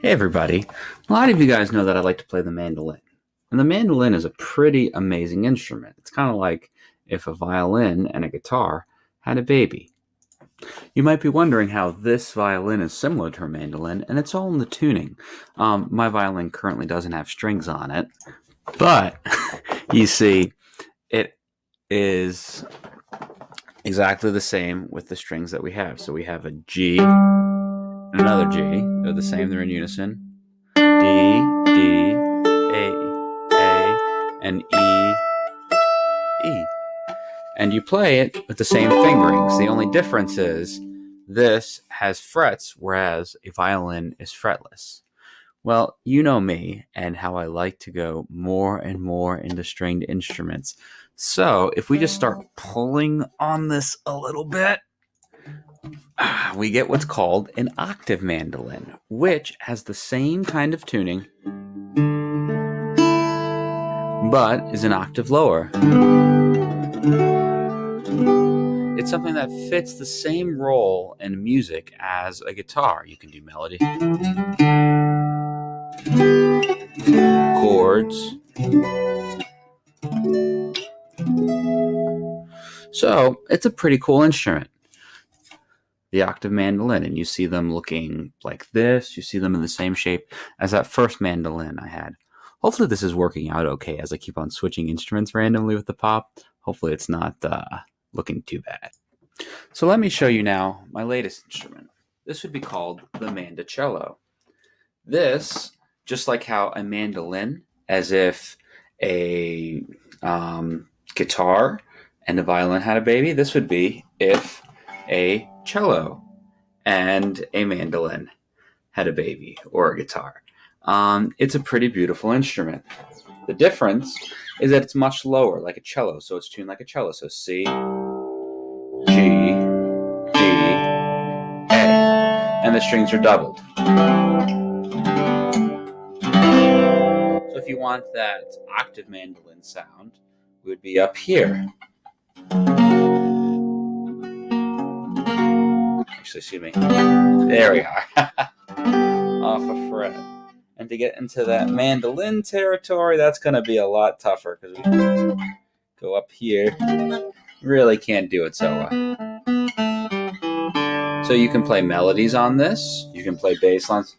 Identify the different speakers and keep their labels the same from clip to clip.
Speaker 1: Hey everybody, a lot of you guys know that I like to play the mandolin. And the mandolin is a pretty amazing instrument. It's kind of like if a violin and a guitar had a baby. You might be wondering how this violin is similar to a mandolin, and it's all in the tuning. My violin currently doesn't have strings on it, but you see, it is exactly the same with the strings that we have. So we have a G and another G. They're the same, they're in unison. D, D, A, and E, E. And you play it with the same fingerings. The only difference is this has frets, whereas a violin is fretless. Well, you know me and how I like to go more and more into stringed instruments. So if we just start pulling on this a little bit, we get what's called an octave mandolin, which has the same kind of tuning, but is an octave lower. It's something that fits the same role in music as a guitar. You can do melody, chords. So it's a pretty cool instrument, the octave mandolin, and you see them looking like this. You see them in the same shape as that first mandolin I had. Hopefully this is working out okay as I keep on switching instruments randomly with the pop. Hopefully it's not looking too bad. So let me show you now my latest instrument. This would be called the Mandocello. This, just like how a mandolin, as if a guitar and a violin had a baby, this would be if a cello and a mandolin had a baby, or a guitar. It's a pretty beautiful instrument. The difference is that it's much lower, like a cello, so it's tuned like a cello. So C, G, D, A, and the strings are doubled. So if you want that octave mandolin sound, we would be up here. Actually, excuse me. There we are. Off a fret. And to get into that mandolin territory, that's going to be a lot tougher because we go up here. Really can't do it so well. So you can play melodies on this. You can play bass lines.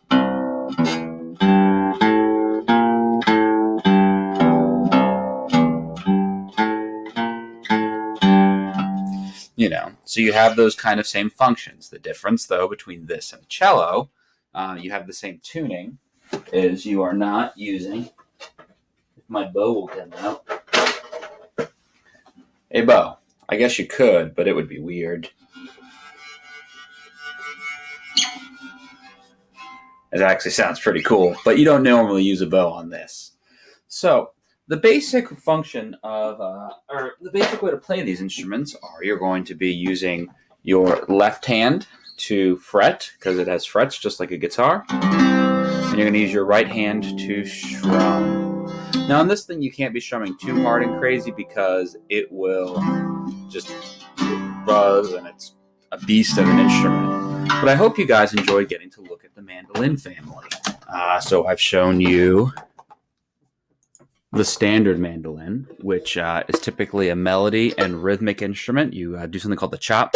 Speaker 1: So you have those kind of same functions. The difference, though, between this and a cello, you have the same tuning, is you are not using, if my bow will come out, a bow. I guess you could, but it would be weird. It actually sounds pretty cool, but you don't normally use a bow on this. So the basic function of, or the basic way to play these instruments are you're going to be using your left hand to fret, because it has frets just like a guitar, and you're going to use your right hand to strum. Now on this thing you can't be strumming too hard and crazy because it will just buzz, and it's a beast of an instrument. But I hope you guys enjoyed getting to look at the mandolin family. So I've shown you the standard mandolin, which is typically a melody and rhythmic instrument. You do something called the chop,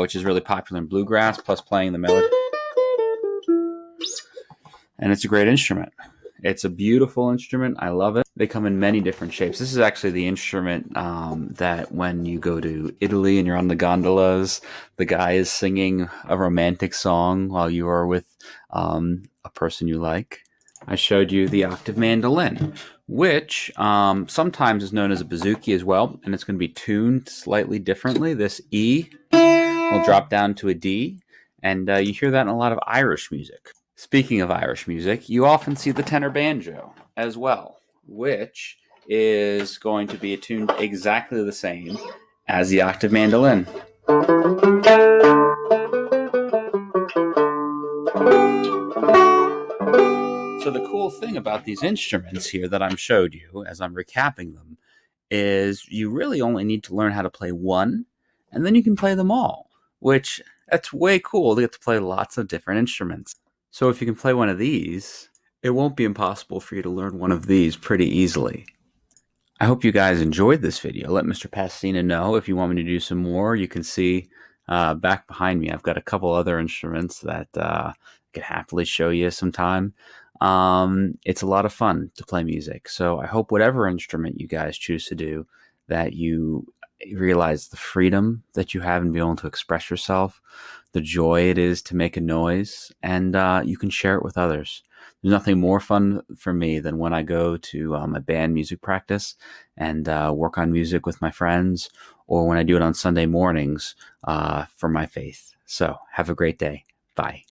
Speaker 1: which is really popular in bluegrass, plus playing the melody. And it's a great instrument. It's a beautiful instrument. I love it. They come in many different shapes. This is actually the instrument that when you go to Italy and you're on the gondolas, the guy is singing a romantic song while you are with a person you like. I showed you the octave mandolin, which sometimes is known as a bouzouki as well, and it's going to be tuned slightly differently. This E will drop down to a D, and you hear that in a lot of Irish music. Speaking of Irish music, you often see the tenor banjo as well, which is going to be tuned exactly the same as the octave mandolin. So the cool thing about these instruments here that I've showed you as I'm recapping them is you really only need to learn how to play one, and then you can play them all, which That's way cool to get to play lots of different instruments. So if you can play one of these, it won't be impossible for you to learn one of these pretty easily. I hope you guys enjoyed this video. Let Mr. Pastina know if you want me to do some more. You can see back behind me, I've got a couple other instruments that I could happily show you sometime. It's a lot of fun to play music. So I hope whatever instrument you guys choose to do, that you realize the freedom that you have in being able to express yourself, the joy it is to make a noise, and you can share it with others. There's nothing more fun for me than when I go to my band music practice and work on music with my friends, or when I do it on Sunday mornings for my faith. So have a great day. Bye.